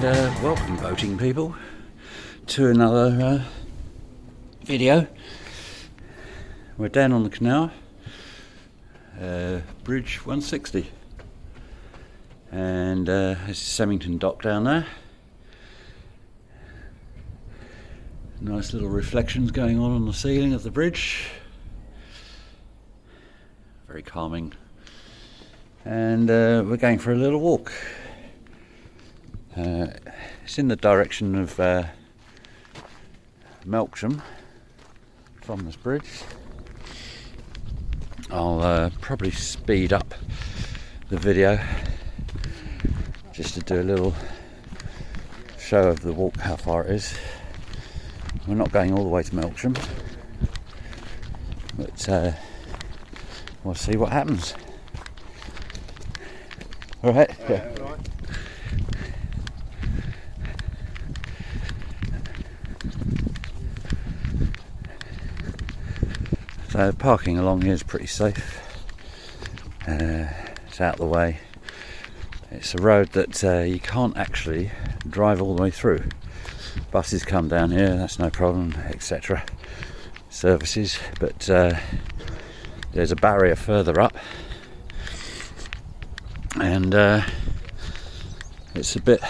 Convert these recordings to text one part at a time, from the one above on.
And welcome, boating people, to another video. We're down on the canal, bridge 160, and there's Semington dock down there. Nice little reflections going on the ceiling of the bridge. Very calming. And we're going for a little walk. It's in the direction of Melksham from this bridge. I'll probably speed up the video just to do a little show of the walk, how far it is. We're not going all the way to Melksham, but we'll see what happens. All right. Yeah. All right. So parking along here is pretty safe. It's out of the way. It's a road that you can't actually drive all the way through. Buses come down here, that's no problem, etc. Services, but there's a barrier further up, and it's a bit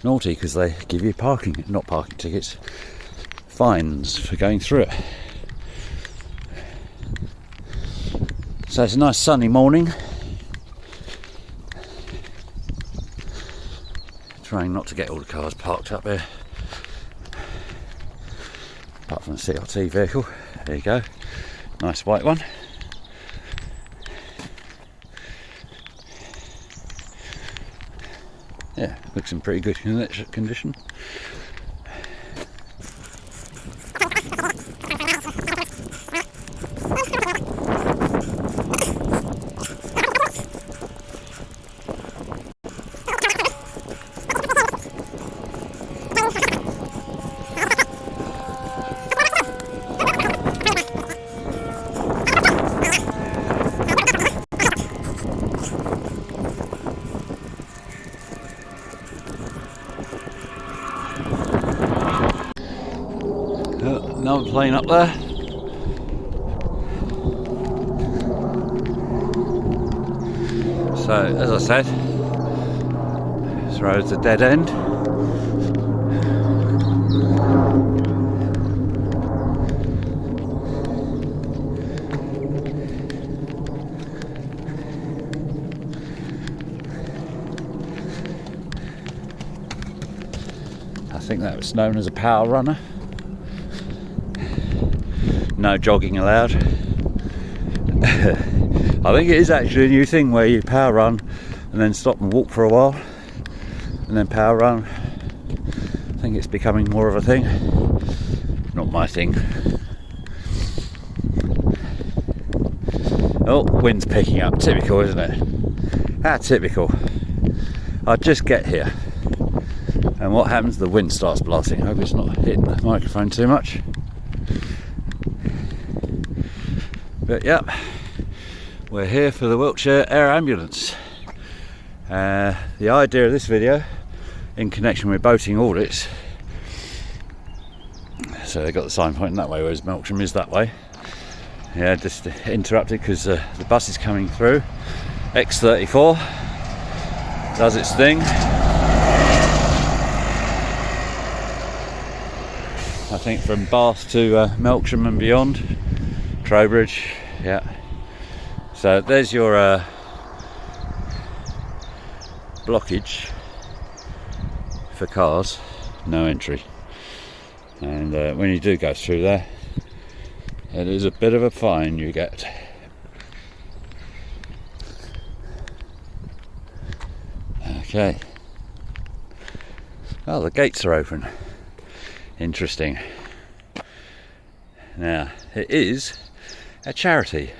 naughty because they give you not parking tickets, fines for going through it. So it's a nice sunny morning. Trying not to get all the cars parked up here, apart from the CRT vehicle. There you go, nice white one. Yeah, looks in pretty good condition. Another plane up there. So, as I said, this road's a dead end. I think that was known as a power runner. No jogging allowed. I think it is actually a new thing where you power run and then stop and walk for a while and then power run. I think it's becoming more of a thing. Not my thing. Oh, wind's picking up. Typical, isn't it? How typical. I just get here and what happens? The wind starts blasting. I hope it's not hitting the microphone too much. But yeah, we're here for the Wiltshire Air Ambulance. The idea of this video, in connection with boating audits, so they got the sign pointing that way, whereas Melksham is that way. Yeah, just interrupted because the bus is coming through. X34 does its thing. I think from Bath to Melksham and beyond. Trowbridge, yeah. So there's your blockage for cars, no entry. And when you do go through there, it is a bit of a fine you get. Okay. Oh, the gates are open. Interesting. Now, it is a charity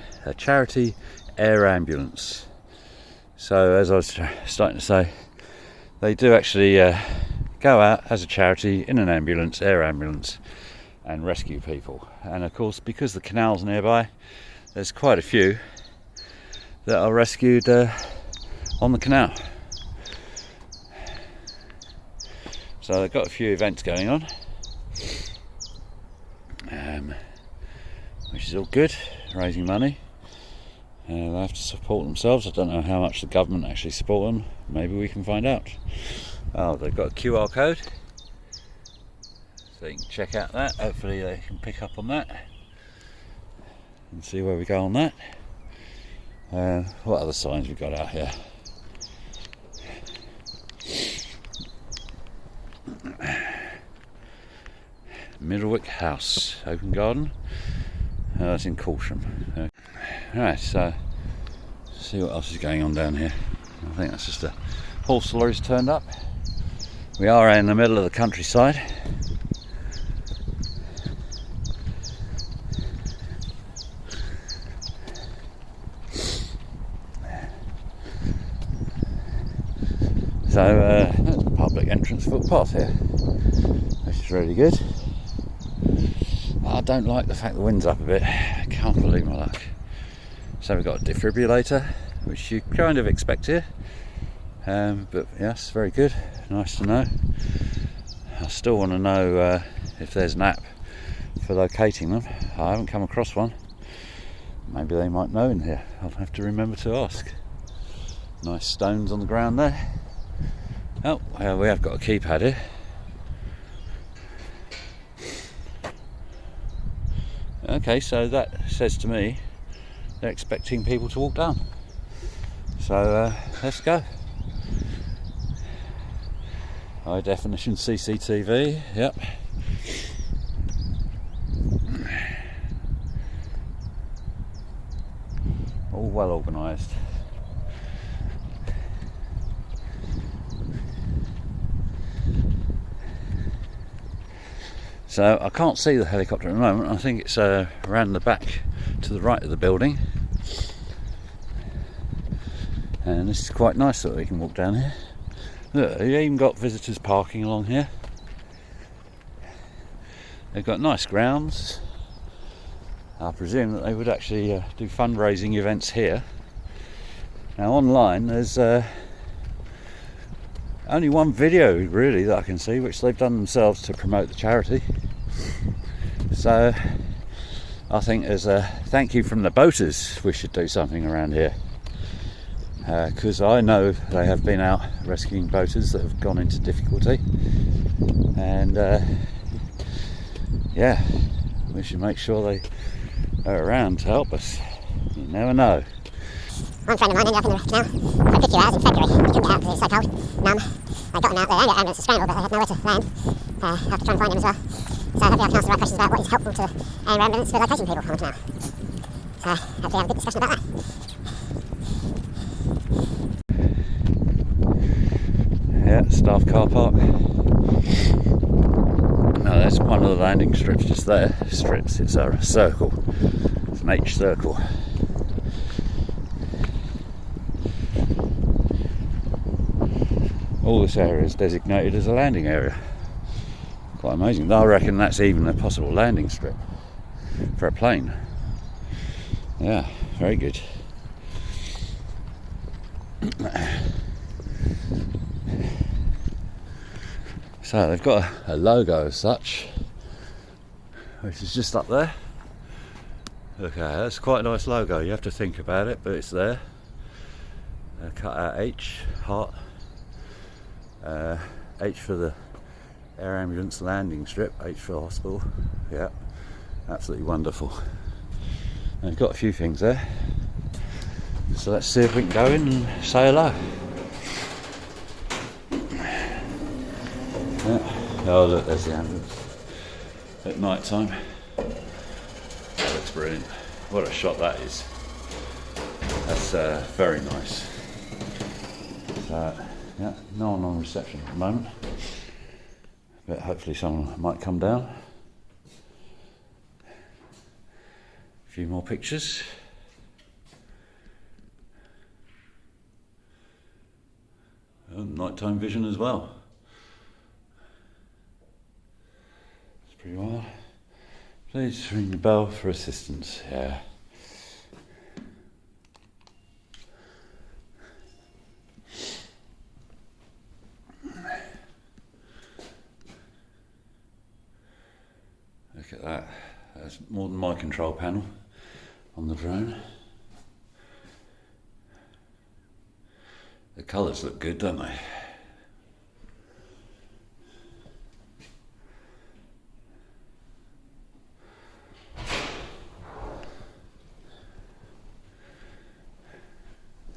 air ambulance. So as I was starting to say, they do actually go out as a charity in an ambulance, air ambulance, and rescue people. And of course, because the canal's nearby, there's quite a few that are rescued on the canal. So they've got a few events going on, which is all good, raising money. They have to support themselves. I don't know how much the government actually support them. Maybe we can find out. Oh, they've got a QR code, so you can check out that. Hopefully they can pick up on that and see where we go on that. What other signs we got out here? Middlewick House, open garden. That's in Corsham. Right, so see what else is going on down here. I think that's just a horse lorries turned up. We are in the middle of the countryside. So there's a public entrance footpath here, which is really good. I don't like the fact the wind's up a bit. I can't believe my luck. So we've got a defibrillator, which you kind of expect here. But yes, very good. Nice to know. I still want to know if there's an app for locating them. I haven't come across one. Maybe they might know in here. I'll have to remember to ask. Nice stones on the ground there. Oh, well, we have got a keypad here. Okay, so that says to me they're expecting people to walk down. So let's go. High definition CCTV, yep. All well organised. So I can't see the helicopter at the moment. I think it's around the back to the right of the building. And this is quite nice that we can walk down here. Look, you even got visitors parking along here. They've got nice grounds. I presume that they would actually do fundraising events here. Now online there's only one video really that I can see, which they've done themselves to promote the charity. So I think as a thank you from the boaters, we should do something around here. Because I know they have been out rescuing boaters that have gone into difficulty. And yeah, we should make sure they are around to help us. You never know. One friend of mine ended up in the canal for 50 hours in February. He couldn't get out because it was so cold, numb. I got them out there, and ambulance to scramble, but they had nowhere to land. I have to try and find him as well. So hopefully I can ask the right questions about what is helpful to air ambulance for locating people on the canal. So hopefully have a good discussion about that. Yeah, staff car park. Now there's one of the landing strips just there. Strips, it's a circle. It's an H circle. All this area is designated as a landing area. Quite amazing. I reckon that's even a possible landing strip for a plane. Yeah, very good. So they've got a logo as such, which is just up there. Okay, that's quite a nice logo. You have to think about it, but it's there. Cut out H, heart. H for the air ambulance landing strip, H for the hospital. Yeah, absolutely wonderful. And they've got a few things there. So let's see if we can go in and say hello. Yeah. Oh look, there's the ambulance at night time. That looks brilliant. What a shot that is. That's very nice. So, yeah, no one on reception at the moment, but hopefully someone might come down. A few more pictures. And nighttime vision as well. It's pretty wild. Please ring the bell for assistance. Yeah. Look at that. That's more than my control panel on the drone. The colours look good, don't they?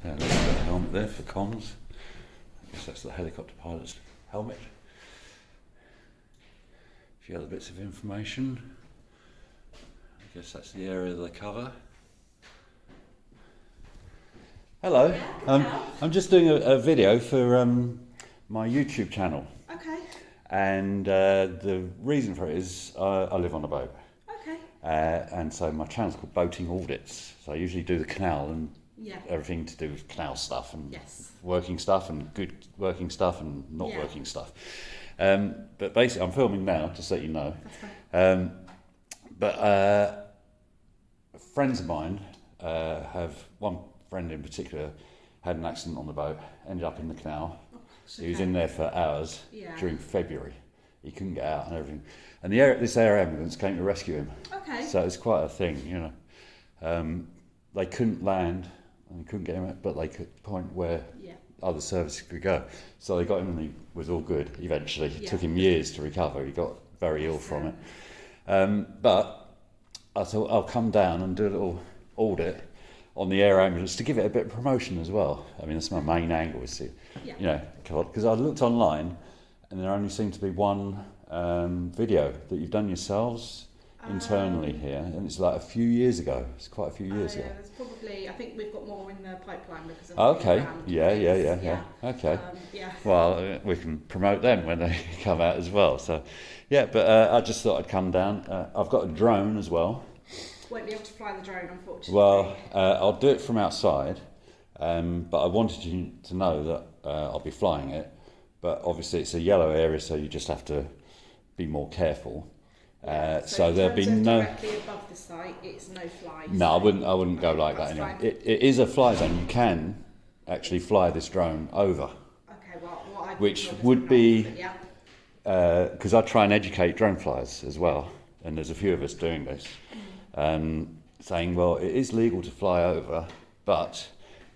There's a helmet there for comms. I guess that's the helicopter pilot's helmet. A few other bits of information. I guess that's the area they cover. Hello. I'm just doing a video for my YouTube channel. Okay. And the reason for it is I live on a boat. Okay. And so my channel's called Boating Audits. So I usually do the canal and Yeah. everything to do with canal stuff and Yes. working stuff and good working stuff and not Yeah. working stuff. But basically, I'm filming now, just so you know. That's fine. But friends of mine have, one friend in particular had an accident on the boat, ended up in the canal. He was in there for hours Yeah. during February. He couldn't get out and everything. And this air ambulance came to rescue him. Okay. So it's quite a thing, you know. They couldn't land and they couldn't get him out, but they could point where Yeah. other services could go. So they got him and he was all good eventually. It Yeah. took him years to recover. He got very ill from it. But I thought I'll come down and do a little audit on the air ambulance to give it a bit of promotion as well. I mean, that's my main angle, is to, Yeah. you know, because I looked online and there only seemed to be one video that you've done yourselves internally here, and it's like a few years ago. It's quite a few years ago. Yeah, there's probably, I think we've got more in the pipeline because of Okay. the brand Yeah. things. Okay. Yeah. Well, we can promote them when they come out as well. So, yeah, but I just thought I'd come down. I've got a drone as well. Won't be able to fly the drone, unfortunately. Well, I'll do it from outside, but I wanted you to know that I'll be flying it. But obviously it's a yellow area, so you just have to be more careful. So in there'll be terms of no. directly above the site, it's no fly. No, I wouldn't go like that That's anyway. fine. It is a fly zone. You can actually fly this drone over, Okay, well, what I which think would not, be- but yeah. because I try and educate drone flyers as well, and there's a few of us doing this, saying, well, it is legal to fly over, but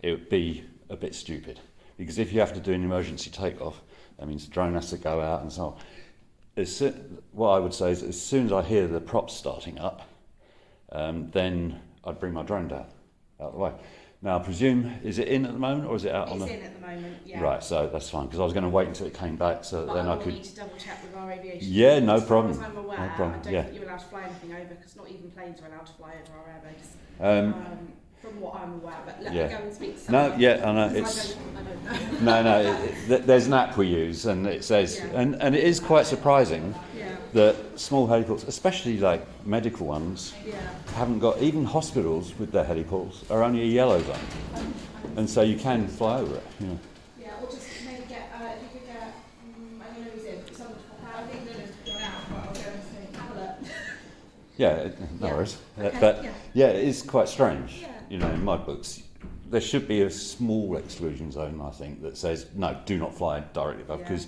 it would be a bit stupid, because if you have to do an emergency takeoff, that means the drone has to go out and so on. What I would say is, as soon as I hear the props starting up, then I'd bring my drone down, out of the way. Now, I presume, is it in at the moment, or is it out on It's the... in at the moment, yeah. Right, so that's fine, because I was going to wait until it came back, so But then I I will could... need to double check with our aviation. Yeah, no As far problem. as I'm aware, No problem, I don't yeah. think you're allowed to fly anything over, because not even planes are allowed to fly over our airbase. From what I'm aware, but let Yeah. me go and speak to No, someone. yeah, I know, because it's... I don't know. No, there's an app we use, and it says... Yeah. And it is quite surprising Yeah, that small heliports, especially like medical ones, yeah. haven't got... Even hospitals with their heliports are only a yellow zone. And so you can fly over it, you know. Yeah, or just maybe get, if you could get, I don't know who's in, someone to pop out. I think Lynn has gone out, but I'll go and see. Have a look. Yeah, no Yeah. worries. Okay, But yeah. yeah, it is quite strange. Yeah. You know, in my books, there should be a small exclusion zone, I think, that says, no, do not fly directly above, Yeah. because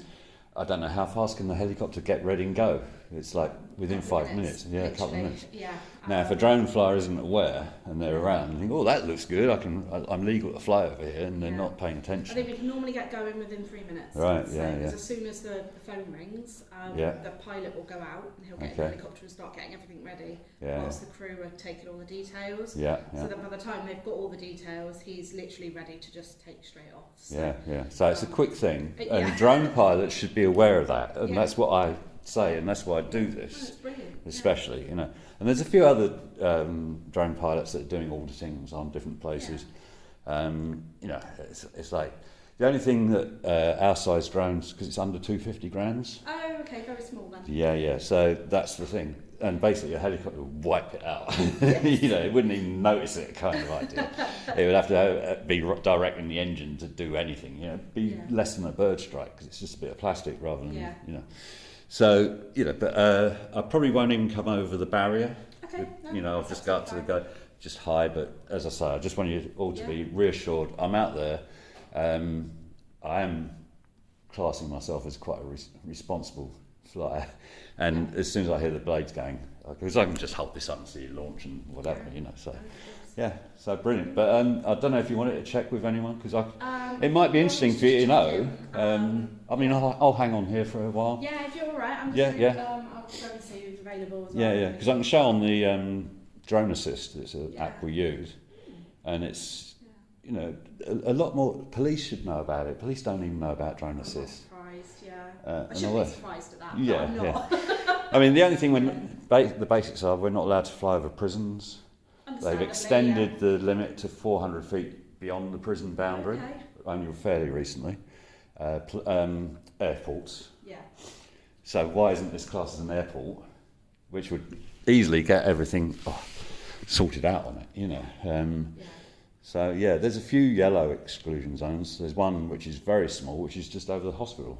I don't know, how fast can the helicopter get ready and go? It's like within 5 minutes. Yeah, a couple of literally, minutes. Yeah. Now, if a drone flyer isn't aware and they're around and think, oh, that looks good, I'm legal to fly over here, and they're Yeah. not paying I attention. think we can normally get going within 3 minutes. Right, So, yeah, because yeah. as soon as the phone rings, Yeah. the pilot will go out and he'll get in Okay. the helicopter and start getting everything ready Yeah, whilst the crew are taking all the details. yeah, So yeah. that by the time they've got all the details, he's literally ready to just take straight off. So, Yeah, yeah. So it's a quick thing, Yeah. and drone pilots should be aware of that, and Yeah. that's what I say, and that's why I do Oh, this, that's brilliant. especially, you know. And there's a few other drone pilots that are doing auditings on different places. You know, it's like the only thing that our size drones, because it's under 250 grams. Oh, okay, very small then. Yeah. So that's the thing, and basically a helicopter would wipe it out. Yes. You know, it wouldn't even notice it, kind of idea. It would have to be directing the engine to do anything. You know, be Yeah. less than a bird strike, because it's just a bit of plastic rather than Yeah. So but I probably won't even come over the barrier. Okay. No, You know, I'll that's just go up to the absolutely guy, just hi. But as I say, I just want you all to Yeah. be reassured. I'm out there. I am classing myself as quite a responsible flyer, and as soon as I hear the blades going, because I can just hold this up and see it launch and whatever, you know. So yeah, so brilliant. But I don't know if you wanted to check with anyone, because it might be interesting for you to know. I mean, I'll hang on here for a while. Yeah, if you're all right, I'm just I'll go and see who's available as well. Yeah, because I can show on the Drone Assist. It's an app we use, and it's you know a lot more. Police should know about it. Police don't even know about Drone Assist. I shouldn't be surprised at that. Yeah, but I'm not. yeah. I mean, the only thing the basics are we're not allowed to fly over prisons. They've extended the limit to 400 feet beyond the prison boundary, only fairly recently. Airports. Yeah. So why isn't this classed as an airport, which would easily get everything sorted out on it, you know? So yeah, there's a few yellow exclusion zones. There's one which is very small, which is just over the hospital.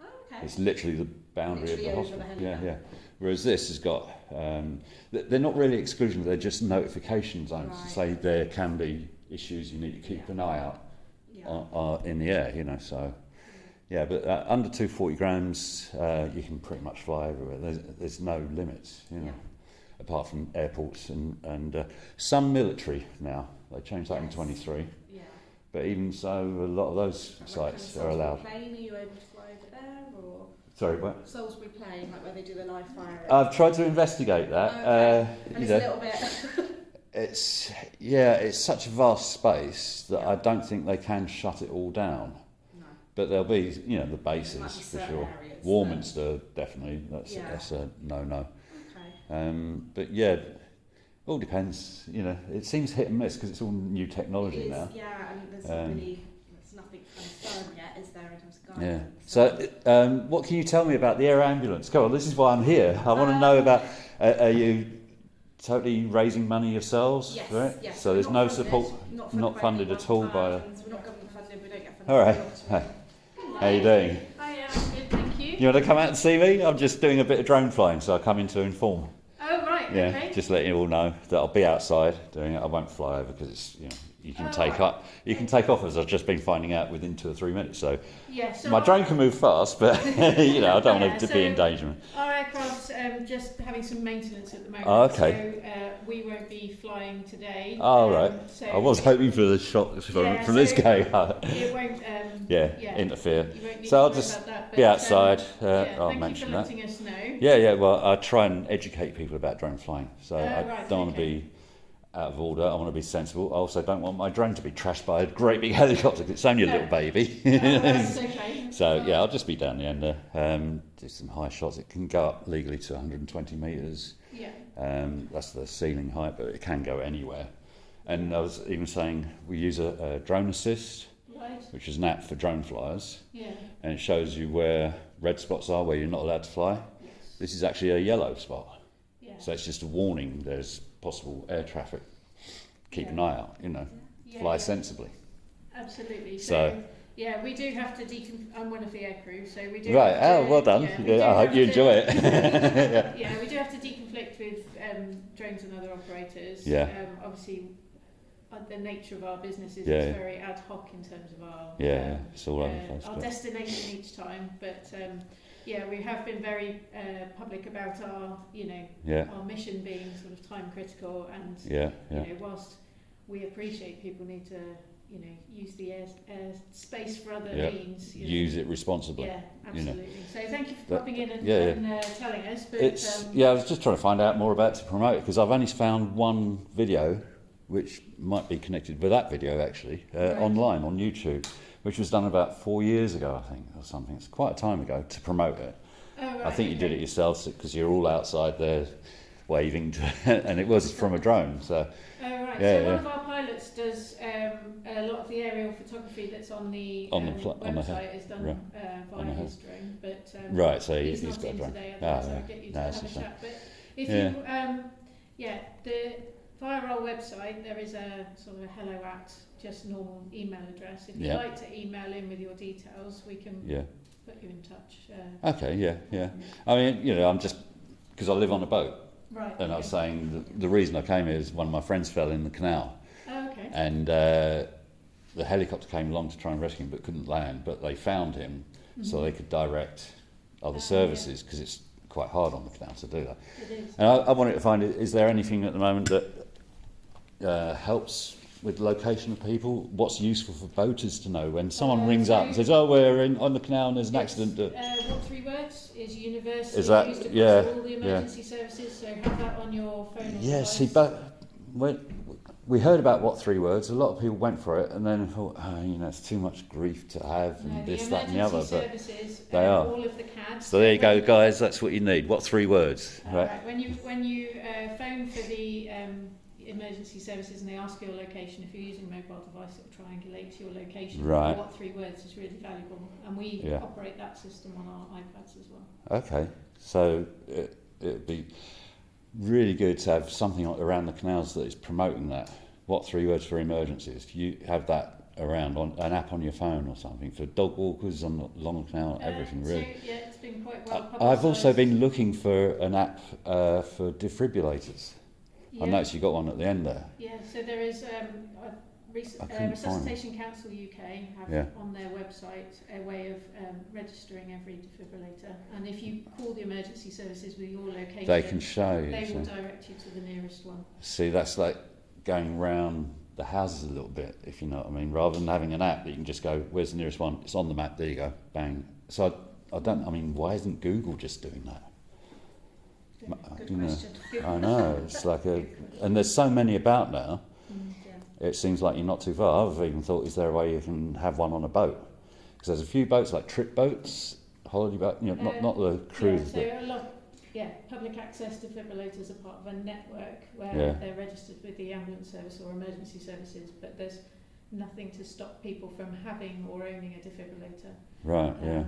Oh, okay. It's literally the boundary of the hospital. Yeah. Whereas this has got, they're not really exclusions, they're just notification zones to say there can be issues you need to keep an eye out in the air, you know. So yeah, but under 240 grams, you can pretty much fly everywhere. There's no limits, you know, apart from airports and some military now. They changed that in 23. Yeah. But even so, a lot of those sites are allowed. Plane, are you able to fly over there, or? Sorry, what? Salisbury Plain, like where they do the live firing. I've tried to investigate that. And it's a little bit. It's such a vast space that I don't think they can shut it all down. No. But there'll be, you know, the bases for sure. Warminster, definitely. That's a no-no. Okay. But yeah. All depends, you know. It seems hit and miss because it's all new technology now. Yeah, and there's nothing confirmed yet, is there, in terms of guidance? Yeah. So, what can you tell me about the air ambulance? Come on, this is why I'm here. I want to know about. Are you totally raising money yourselves? Yes. Right? Yes. So there's no support, not funded at all by. We're not government funded. We don't get funded. All right. Hi. How are you doing? Hi, I'm good, thank you. You want to come out and see me? I'm just doing a bit of drone flying, so I come in to inform. Oh right, okay. Just letting you all know that I'll be outside doing it. I won't fly over because it's, you know, you can take up. You can take off, as I've just been finding out, within 2 or 3 minutes. So, my drone can move fast, but you know, I don't want to be in danger. Our aircraft's just having some maintenance at the moment. Oh, okay. So we won't be flying today. Oh right. So I was hoping for the shots from this guy. It won't. Interfere. You won't need so to I'll just be outside. I'll mention that. Thank you for letting us know. Yeah. Well, I try and educate people about drone flying. So I don't want to be out of order. I want to be sensible. I also don't want my drone to be trashed by a great big helicopter, because it's only a little baby. Okay. So I'll just be down the end, do some high shots. It can go up legally to 120 metres. Yeah. That's the ceiling height, but it can go anywhere. And I was even saying we use a drone assist, which is an app for drone flyers. Yeah. And it shows you where red spots are, where you're not allowed to fly. Yes. This is actually a yellow spot. Yeah. So it's just a warning there's possible air traffic. Keep an eye out, you know. Fly sensibly. Absolutely. So we do have to I'm one of the air crew, so we do. Right. Well done. I hope you enjoy it. We do have to deconflict with drones and other operators. Yeah. Obviously, the nature of our business is it's very ad hoc in terms of our it's all over the place. Our destination each time, but. We have been very public about our, our mission being sort of time critical, and you know, whilst we appreciate people need to, use the air space for other means. Use it responsibly. Yeah, absolutely. So thank you for popping in and telling us. But I was just trying to find out more about it to promote it, because I've only found one video, which might be connected with that video actually, online on YouTube, which was done about 4 years ago, I think, or something. It's quite a time ago, to promote it. Oh, right, I think you did it yourself, because you're all outside there waving, and it was from a drone. So. Oh, right. So one of our pilots does a lot of the aerial photography that's on the website is done via his drone. But so he's got a drone. Today, otherwise I'll get you to have a chat. But if you, via our website, there is a sort of a hello at just normal email address. If you'd like to email in with your details, we can put you in touch. Okay, I mean, I'm just, because I live on a boat. Right. And I was saying the reason I came here is one of my friends fell in the canal. Oh, okay. And the helicopter came along to try and rescue him, but couldn't land. But they found him, so they could direct other services, because it's quite hard on the canal to do that. It is. And I wanted to find, is there anything at the moment that helps with location of people? What's useful for boaters to know when someone rings up and says, "Oh, we're on the canal and there's an accident"? What 3 words is universally Is that, used across yeah, all the emergency services, so have that on your phone or Yeah, device. see, but when we heard about what 3 words, a lot of people went for it and then thought, it's too much grief to have and this, that and the other. But services, they are. all of the CADs. So there you go, guys, that's what you need. What 3 words? Right. When you phone for the emergency services and they ask your location, if you're using a mobile device, it will triangulate to your location. Right. What 3 words is really valuable, and we operate that system on our iPads as well. Okay, so it'd be really good to have something around the canals that is promoting that. What 3 words for emergencies? You have that around on an app on your phone or something for dog walkers on the long canal, everything really. So, yeah, it's been quite well publicised. I've also been looking for an app for defibrillators. I noticed you got one at the end there. Yeah, so there is Resuscitation Council UK have on their website a way of registering every defibrillator, and if you call the emergency services with your location, they can show you. They will direct you to the nearest one. See, that's like going round the houses a little bit, if you know what I mean. Rather than having an app, you can just go, "Where's the nearest one?" It's on the map. There you go, bang. So why isn't Google just doing that? Good question. I know, it's like and there's so many about now. It seems like you're not too far. I've even thought, is there a way you can have one on a boat? Because there's a few boats like trip boats, holiday boat, not the cruise. Public access defibrillators are part of a network where they're registered with the ambulance service or emergency services, but there's nothing to stop people from having or owning a defibrillator. Right, yeah.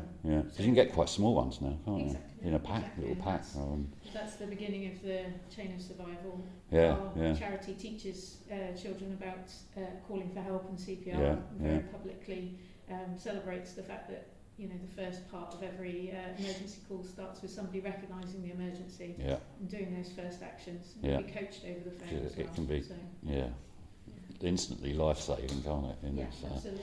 So you can get quite small ones now, can't you? In a pack, little pack. That's the beginning of the chain of survival. Our charity teaches children about calling for help and CPR, and very publicly celebrates the fact that the first part of every emergency call starts with somebody recognising the emergency and doing those first actions. And be coached over the phone as well. It can be, instantly life-saving, can't it? Absolutely.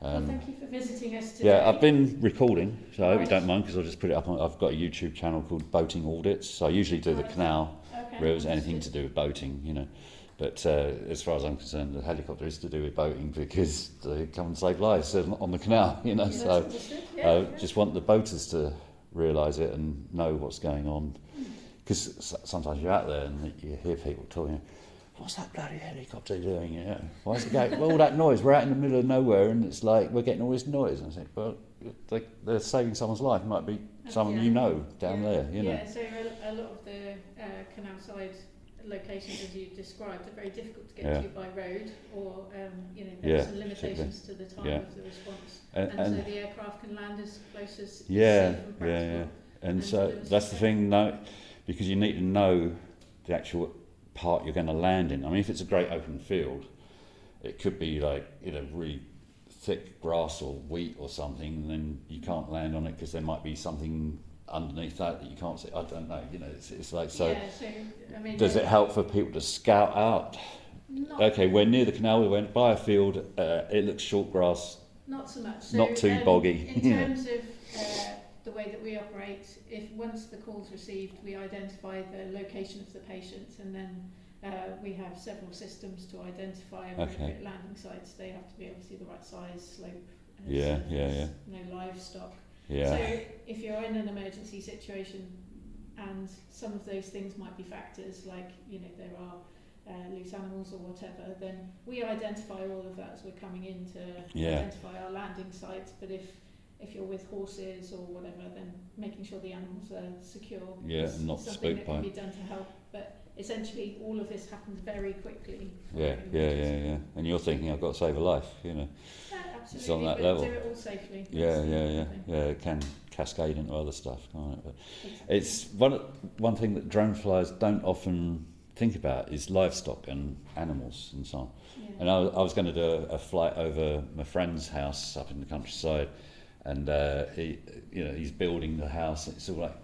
Well, thank you for visiting us today. Yeah, I've been recording, so I hope you don't mind, because I'll just put it up I've got a YouTube channel called Boating Audits, so I usually do the canal, rivers, anything to do with boating, But as far as I'm concerned, the helicopter is to do with boating because they come and save lives on the canal, So I just want the boaters to realise it and know what's going on. Because sometimes you're out there and you hear people talking, "What's that bloody helicopter doing? Why is it going? Well, all that noise. We're out in the middle of nowhere, and it's like we're getting all this noise." And I say, "Well, they're saving someone's life. It might be someone down there, Yeah, so a lot of the canal side locations, as you described, are very difficult to get to by road, or there are some limitations to the time of the response, and so the aircraft can land as close as safe and practical. And so that's the thing, because you need to know the actual part you're going to land in. I mean, if it's a great open field, it could be like really thick grass or wheat or something, and then you can't land on it because there might be something underneath that you can't see. I don't know. It's like so. Yeah, so I mean, does it help for people to scout out? Okay, we're near the canal. We went by a field. It looks short grass. Not so much. So, not too boggy. In terms of the way that we operate, if once the call's received, we identify the location of the patient, and then we have several systems to identify appropriate landing sites. They have to be obviously the right size, slope, no livestock. Yeah. So if you're in an emergency situation, and some of those things might be factors like there are loose animals or whatever, then we identify all of that as we're coming in to identify our landing sites. But if you're with horses or whatever, then making sure the animals are secure is not something that by. can be done to help. But essentially, all of this happens very quickly. Yeah. And you're thinking, I've got to save a life, Absolutely, it's on that level. Do it all safely. Yeah. It can cascade into other stuff, can't it? But it's one thing that drone flyers don't often think about is livestock and animals and so on. Yeah. And I was going to do a flight over my friend's house up in the countryside, and he's building the house. And it's all like,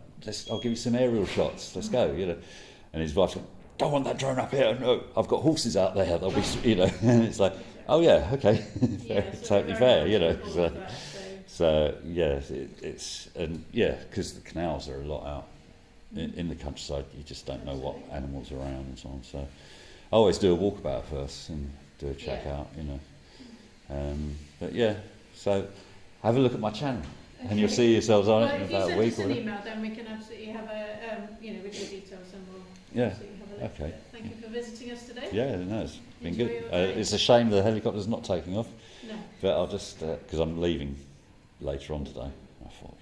I'll give you some aerial shots. Let's go, And his wife's like, "Don't want that drone up here. No, I've got horses out there. They'll be, And it's like, oh yeah, okay, totally fair, So it's because the canals are a lot out in the countryside, you just don't know what animals are around and so on. So I always do a walkabout first and do a check out, you know. But yeah, so have a look at my channel. And you'll see yourselves on it in about a week. If you send us an email, then we can absolutely have a, with your details, and we'll absolutely have a look. Okay. Thank you for visiting us today. Yeah, no, it's been good. It's a shame the helicopter's not taking off. No. But I'll just, because I'm leaving later on today, I thought,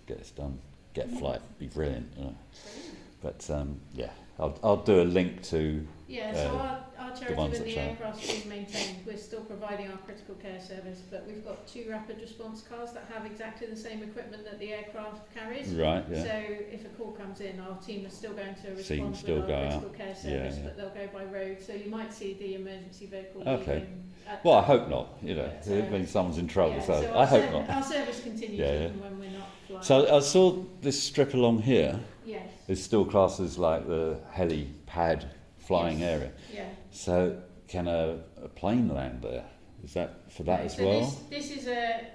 get this done. Get a flight, be brilliant. You know. But I'll do a link to. Yeah, so our charity with the aircraft being maintained, we're still providing our critical care service, but we've got 2 rapid response cars that have exactly the same equipment that the aircraft carries. Right, yeah. So if a call comes in, our team is still going to respond with our critical care service, but they'll go by road. So you might see the emergency vehicle leaving. Well, I hope not. You know, when someo's in trouble, so I hope not. Our service continues even when we're not flying. So I saw this strip along here. Yes. Is still classed as like the helipad flying area. Yeah. So can a plane land there? Is that for that as well? This is a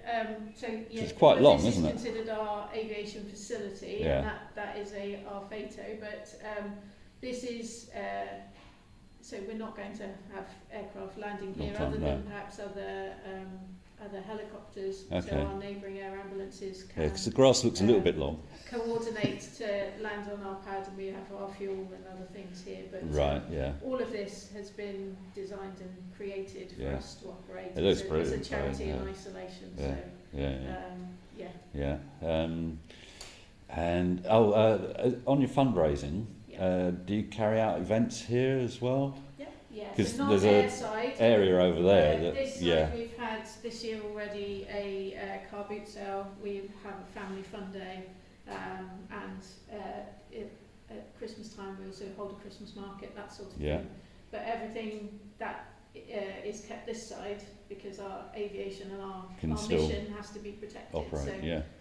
it's quite long, isn't it? This is considered our aviation facility, and that is our FATO. But this is so we're not going to have aircraft landing here, other than perhaps other helicopters. Okay. So our neighbouring air ambulances can. Yeah, because the grass looks a little bit long. Coordinate to land on our pad, and we have our fuel and other things here. But all of this has been designed and created for us to operate as a charity in isolation. And on your fundraising, do you carry out events here as well? Yeah, because there's an area over there. This side we've had this year already a car boot sale. We have a family fun day, and at Christmas time we also hold a Christmas market, that sort of thing. But everything that is kept this side because our aviation and our mission has to be protected.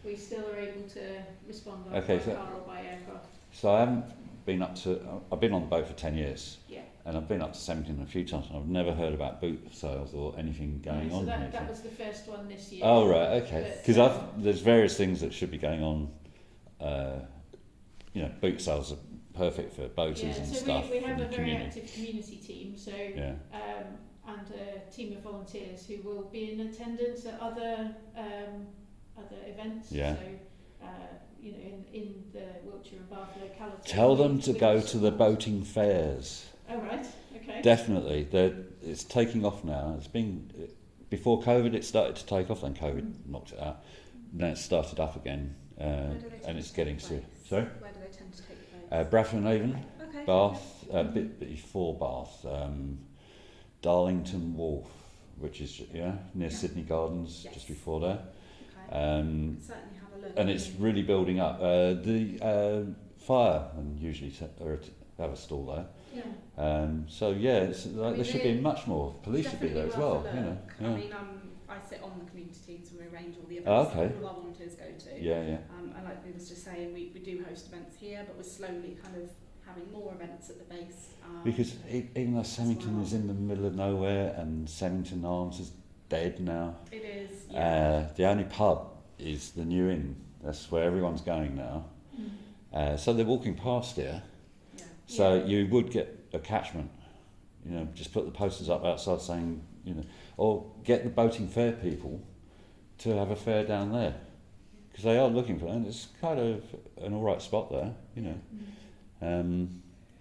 We still are able to respond by car or by aircraft. So I haven't been I've been on the boat for 10 years. Yeah. And I've been up to Semington a few times, and I've never heard about boot sales or anything going on. So that was the first one this year. Oh right, okay. Because there's various things that should be going on. Boot sales are perfect for boaters and stuff. We have a very active community team, and a team of volunteers who will be in attendance at other events. Yeah. So, in the Wiltshire and Bath locality. Tell them to go to the boating fairs. Oh right, okay. Definitely, it's taking off now. It's been before COVID. It started to take off, then COVID knocked it out. Then it started up again, and it's getting serious. Sorry. Where do they tend to take place? Bradford and Avon, Bath, a bit before Bath, Darlington Wharf, which is near Sydney Gardens, just before there. Okay. Certainly have a look. And it's really building up. The firemen usually have a stall there. Yeah. It's like there should be much more. Police should be there as well. I mean, I sit on the community teams and we arrange all the events that all our volunteers go to. And like we was just saying, we do host events here, but we're slowly kind of having more events at the base. Because even though Semington is in the middle of nowhere and Semington Arms is dead now. It is. Yeah. The only pub is the New Inn. That's where everyone's going now. So they're walking past here. So you would get a catchment, just put the posters up outside saying, or get the boating fair people to have a fair down there, because they are looking for it, and it's kind of an all right spot there,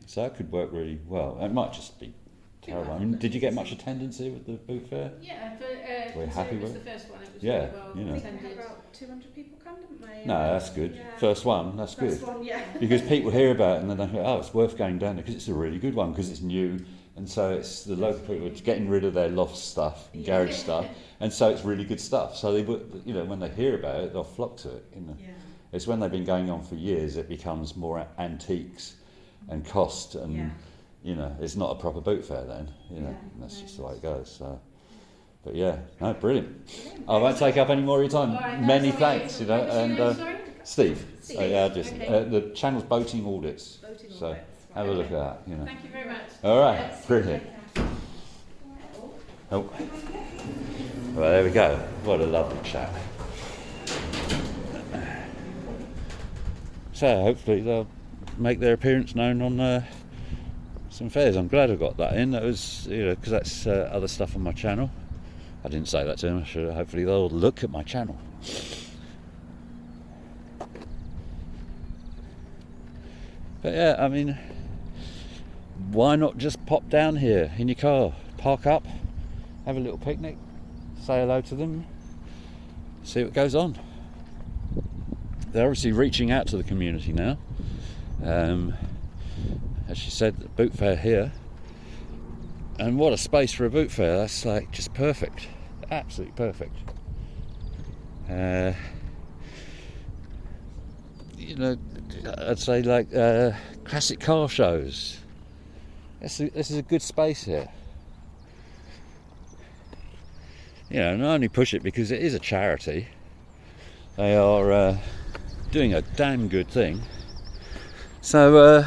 so that could work really well. It might just be terrible. I mean, did you get much attendance here with the boot fair? Yeah, but we're happy with it. The first one, it was really well attended. We had about 200 people come, didn't we? No, that's good. Yeah. First one, that's good. First one, because people hear about it and then they go, it's worth going down there because it's a really good one, because it's new, and so it's the local people are getting rid of their loft stuff, and garage stuff, and so it's really good stuff. So they, when they hear about it, they'll flock to it. It's when they've been going on for years, it becomes more antiques and cost, and it's not a proper boot fair then. That's just the way it goes. So. But brilliant. I won't take up any more of your time. Right, many thanks, and Steve. The channel's Boating Audits. So have a look at that. Thank you very much. All right, brilliant. Oh, well, there we go. What a lovely chat. So hopefully they'll make their appearance known on some fairs. I'm glad I got that in. That was, because that's other stuff on my channel. I didn't say that to them. Hopefully they'll look at my channel. But yeah, I mean, why not just pop down here in your car, park up, have a little picnic, say hello to them, see what goes on. They're obviously reaching out to the community now. As she said, the boot fair here, and what a space for a boot fair. That's like just perfect, absolutely perfect. I'd say like classic car shows. This is a good space here. And I only push it because it is a charity. They are doing a damn good thing. So,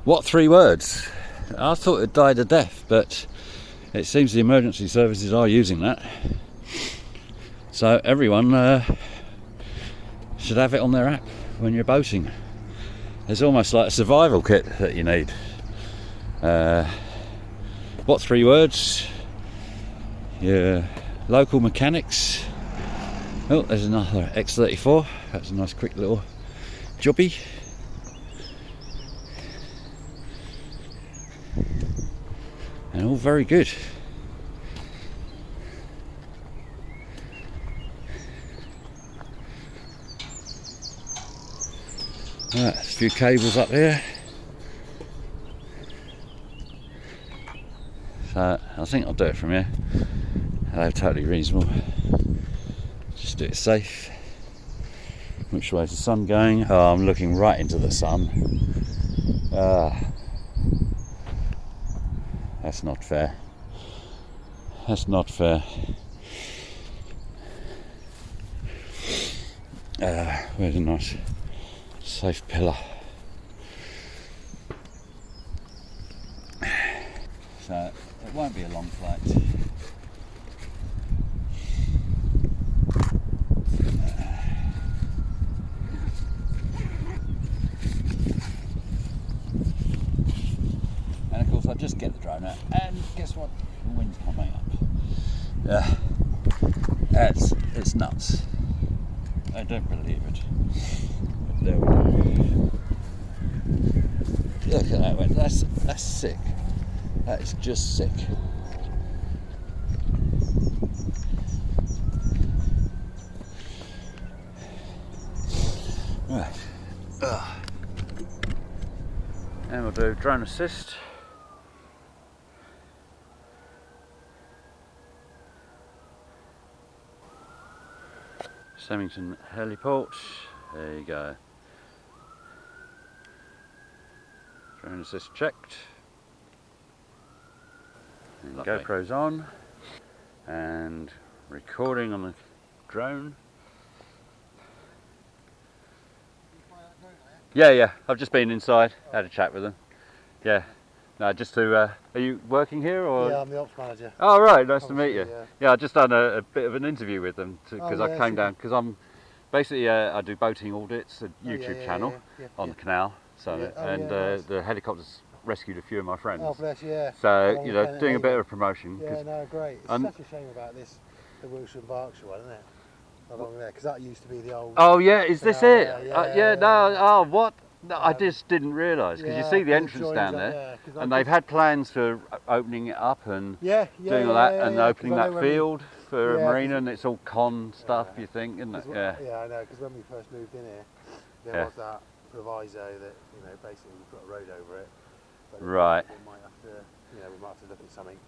what 3 words? I thought it died a death, but it seems the emergency services are using that. So everyone should have it on their app when you're boating. It's almost like a survival kit that you need. What 3 words? Your local mechanics. Oh, there's another X34. That's a nice quick little jobby. And all very good. Right, a few cables up here. So I think I'll do it from here. They're totally reasonable. Just do it safe. Which way is the sun going? Oh, I'm looking right into the sun. That's not fair. That's not fair. Where's a nice safe pillar? So it won't be a long flight. And of course I just get the drone out, and guess what? The wind's coming up. Yeah, it's nuts. I don't believe it. But there we go. Look at that wind. That's sick. That is just sick. Right. And we'll do drone assist. Semington heliport. There you go. Drone assist checked. And GoPro's on. And recording on the drone. Yeah. I've just been inside, had a chat with them. Yeah. No, just to. Are you working here or? Yeah, I'm the ops manager. Oh right, nice to meet you. Yeah, yeah I've just done a bit of an interview with them because I came down because I'm basically I do boating audits, a YouTube channel on the canal. So nice. The helicopters rescued a few of my friends. Oh bless you. Yeah. So doing a bit of promotion. Yeah, no, great. It's such a shame about this, the Wiltshire and Berkshire one, isn't it? Along there, because that used to be the old. Oh yeah, is this it? Oh what? No, I just didn't realise because you see the entrance down there, and they've had plans for opening it up and doing all that and opening that field for a marina, and it's all con stuff. You think, isn't it? Yeah, I know. Because when we first moved in here, there was that proviso that basically we put a road over it. But right. We might have to, we might have to look at something.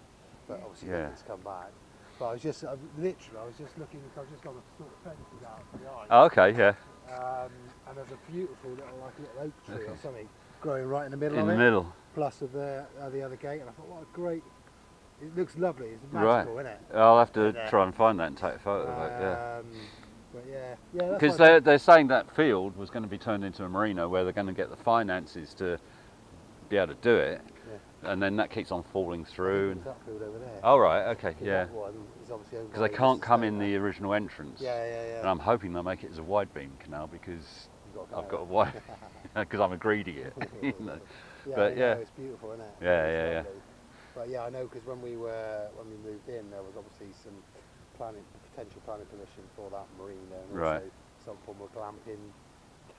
But obviously, it's come back. But I was just looking. I was just on the sort of fences out behind. Oh, okay, yeah. And there's a beautiful little oak tree or something growing right in the middle of it. In the middle. Plus of the other gate, and I thought, what a great. It looks lovely. It's magical, isn't it? I'll have to try and find that and take a photo of it. Yeah. But because they're saying that field was going to be turned into a marina where they're going to get the finances to be able to do it. And then that keeps on falling through. That field over there. Oh right, okay, yeah. Because they can't come in the original entrance. Yeah. And I'm hoping they'll make it as a wide beam canal because you've got I've got a wife because I'm a greedy git. You know. Yeah, But yeah, it's beautiful, isn't it? Yeah. But yeah, I know because when we moved in, there was obviously some potential planning permission for that marina, and also some form of glamping.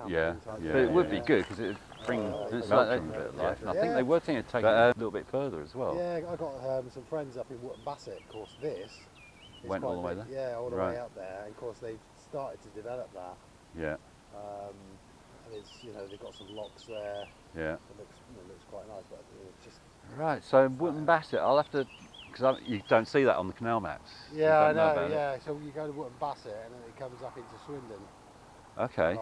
Yeah, type but thing. it would be good because it would bring Semington a bit of life. And I think they were thinking of taking it a little bit further as well. Yeah, I got some friends up in Wootton Bassett. Of course, this went all the way there. Yeah, all the way up there. And of course, they've started to develop that. Yeah. And it's they've got some locks there. Yeah. It looks quite nice, but it's just right. So Wootton Bassett, I'll have to because you don't see that on the canal maps. Yeah, I know. Yeah, so you go to Wootton Bassett and then it comes up into Swindon. Okay.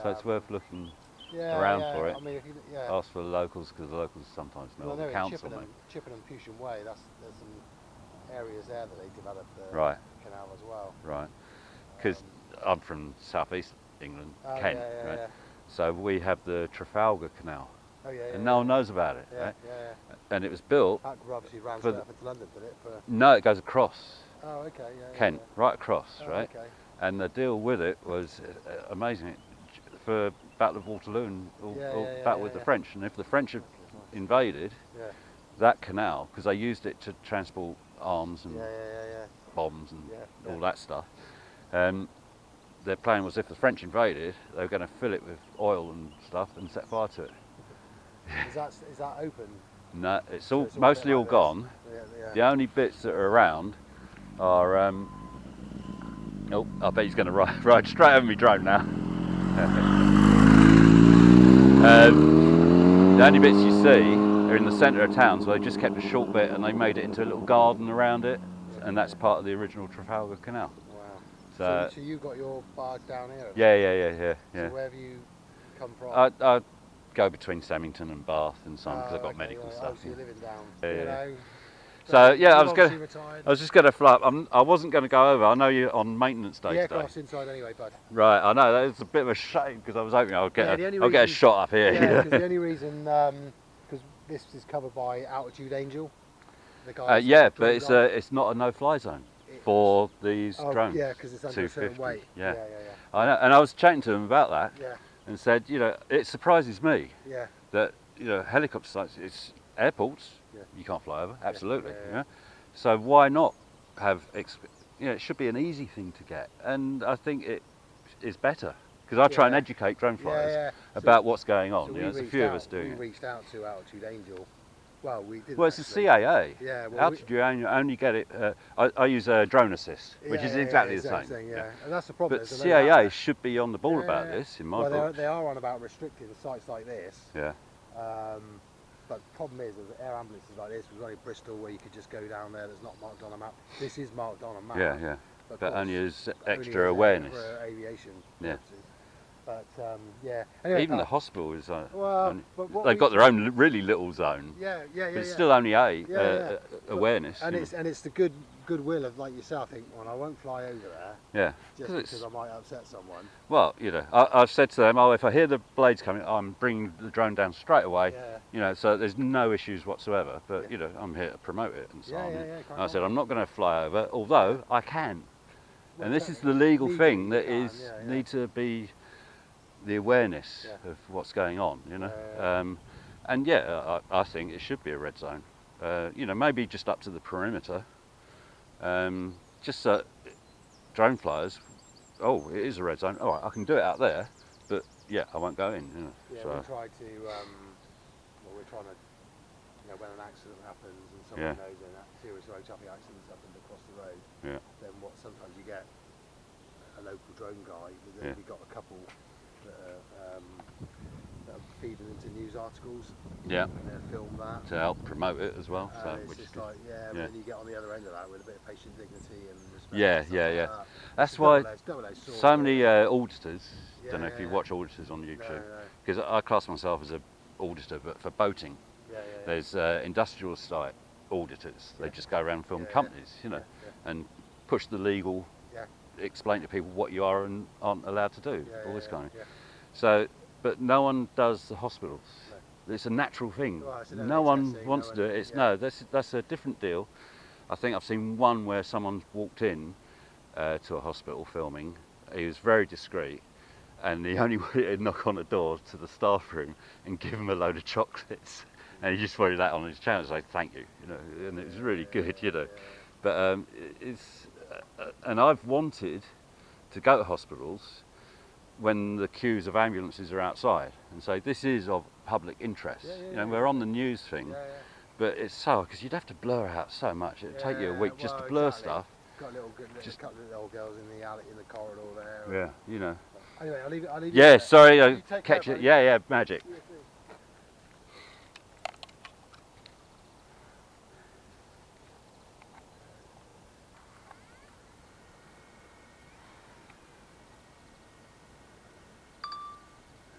So it's worth looking around for it. I mean, ask for the locals because the locals sometimes know the council. Chippenham, Pewsham Way. There's some areas there that they developed the canal as well. Right. Because I'm from southeast England, Kent, right? Yeah. So we have the Trafalgar Canal. Oh yeah. And no one knows about it, right? Yeah. And it was built. That obviously ran straight up into London, did it? No, it goes across. Oh, okay. Yeah. Kent, right across, right? Okay. And the deal with it was amazing. For Battle of Waterloo and battle with the French, and if the French had invaded that canal, because they used it to transport arms and bombs and all that stuff, their plan was if the French invaded, they were going to fill it with oil and stuff and set fire to it. Is that open? No, it's mostly all gone. The only bits that are around are. Oh, I bet he's going to ride straight over me drone now. The only bits you see are in the centre of town, so they just kept a short bit and they made it into a little garden around it, and that's part of the original Trafalgar Canal. Wow. So you got your barge down here? Yeah. So where have you come from? I go between Semington and Bath and so on because I've got medical stuff. So you're living down. Yeah. So yeah, I was just going to fly up. I wasn't going to go over. I know you're on maintenance day today. Yeah, cross inside anyway, bud. Right, I know. That's a bit of a shame because I was hoping I'll get a shot up here. Yeah, because the only reason because this is covered by Altitude Angel. Yeah, but it's not a no-fly zone for these drones. Yeah, because it's under a certain weight. Yeah. I know, and I was chatting to them about that. Yeah. And said, it surprises me. Yeah. That helicopter sites, it's airports. Yeah. You can't fly over, absolutely. Yeah. So why not have? It should be an easy thing to get, and I think it is better because I try and educate drone flyers about what's going on. There's a few of us doing it. We reached out to Altitude Angel. Well, we did. Well, it's a CAA. Yeah. Well, Altitude you only get it. I use a drone assist, which is exactly the same. Thing, yeah. And that's the problem. But CAA should be on the ball about this, in my books. They are on about restricting sites like this. Yeah. But the problem is, there's air ambulances like this. We've got in Bristol where you could just go down there. That's not marked on a map. This is marked on a map. Yeah. But only as extra awareness. For aviation purposes. But Anyway, even the hospital is. They've got their own really little zone. Yeah. But it's still only awareness. And it's the goodwill of like yourself. Think, well, I won't fly over there. Yeah. Just because I might upset someone. Well, I've said to them, if I hear the blades coming, I'm bringing the drone down straight away. Yeah. So there's no issues whatsoever. But I'm here to promote it and so on. I said I'm not going to fly over, although I can. Well, and this is the legal thing that need to be. The awareness of what's going on, and I think it should be a red zone. Maybe just up to the perimeter. Just so drone flyers. Oh, it is a red zone. All right, I can do it out there, but I won't go in. Yeah, we try to. We're trying to. When an accident happens and someone knows a serious road traffic accident's happened across the road, then what sometimes you get a local drone guy. Then we got a couple. That are feeding into news articles. And then film that to help promote it as well. So it's just like but then you get on the other end of that with a bit of patient dignity and respect. Yeah. Like That's why so many auditors. Don't know if you watch auditors on YouTube, because I class myself as an auditor, but for boating. There's industrial site auditors. They just go around and film companies, and push the legal. Explain to people what you are and aren't allowed to do, all this kind of thing. So, but no one does the hospitals. No. It's a natural thing. Well, no one wants to do it. That's a different deal. I think I've seen one where someone walked in to a hospital filming. He was very discreet, and he only wanted to knock on the door to the staff room and give him a load of chocolates, and he just wanted that on his channel, so thank you, you know, and it was really good, you know. But it's and I've wanted to go to hospitals when the queues of ambulances are outside and say this is of public interest. You know, we're on the news thing, but it's so, because you'd have to blur out so much. It'd take you a week just to blur stuff. Got just a couple of little girls in the alley, in the corridor there. Yeah, you know. Anyway, I'll leave yeah, you sorry, I catch it. Yeah, magic.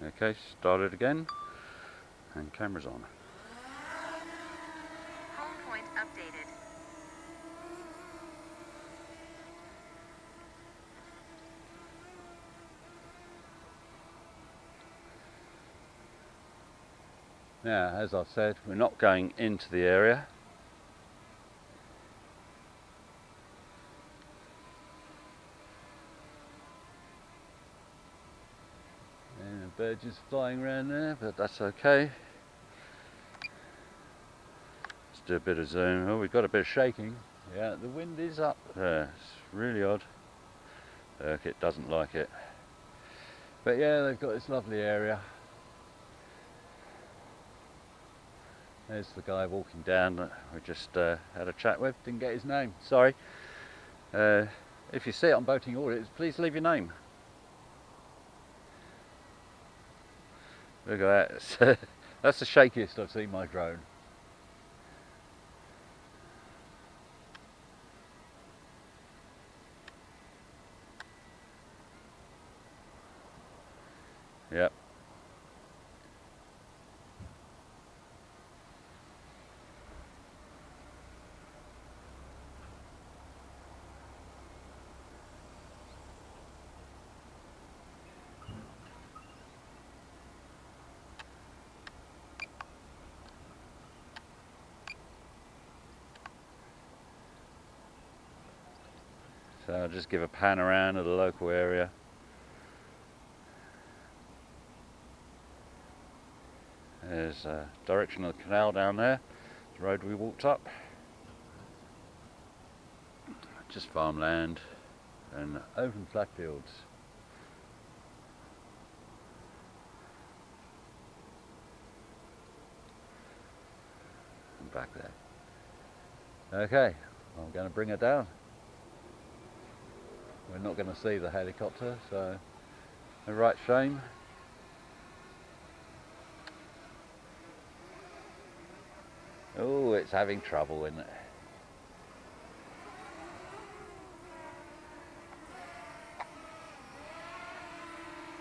Okay, start it again, and camera's on. Home point updated. Now, as I've said, we're not going into the area. And a bird just flying around there, but that's okay. Let's do a bit of zoom. Oh, we've got a bit of shaking. Yeah, the wind is up there. It's really odd. It doesn't like it. But yeah, they've got this lovely area. There's the guy walking down that we just had a chat with. Didn't get his name, sorry. If you see it on Boating Audit, please leave your name. Look at that. That's the shakiest I've seen my drone. Yep. So I'll just give a pan around of the local area. There's a direction of the canal down there, the road we walked up. Just farmland and open flat fields. And back there. Okay, I'm going to bring her down. We're not going to see the helicopter, so a right shame. Oh, it's having trouble, isn't it?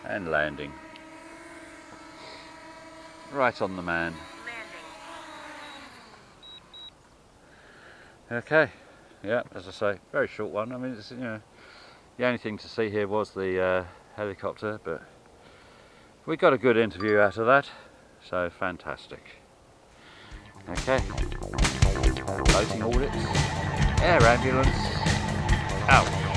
And landing. Right on the man. Landing. Okay, yeah, as I say, very short one. I mean, it's, you know, the only thing to see here was the helicopter, but we got a good interview out of that, so fantastic. Okay, Boating Audits, Air Ambulance, out.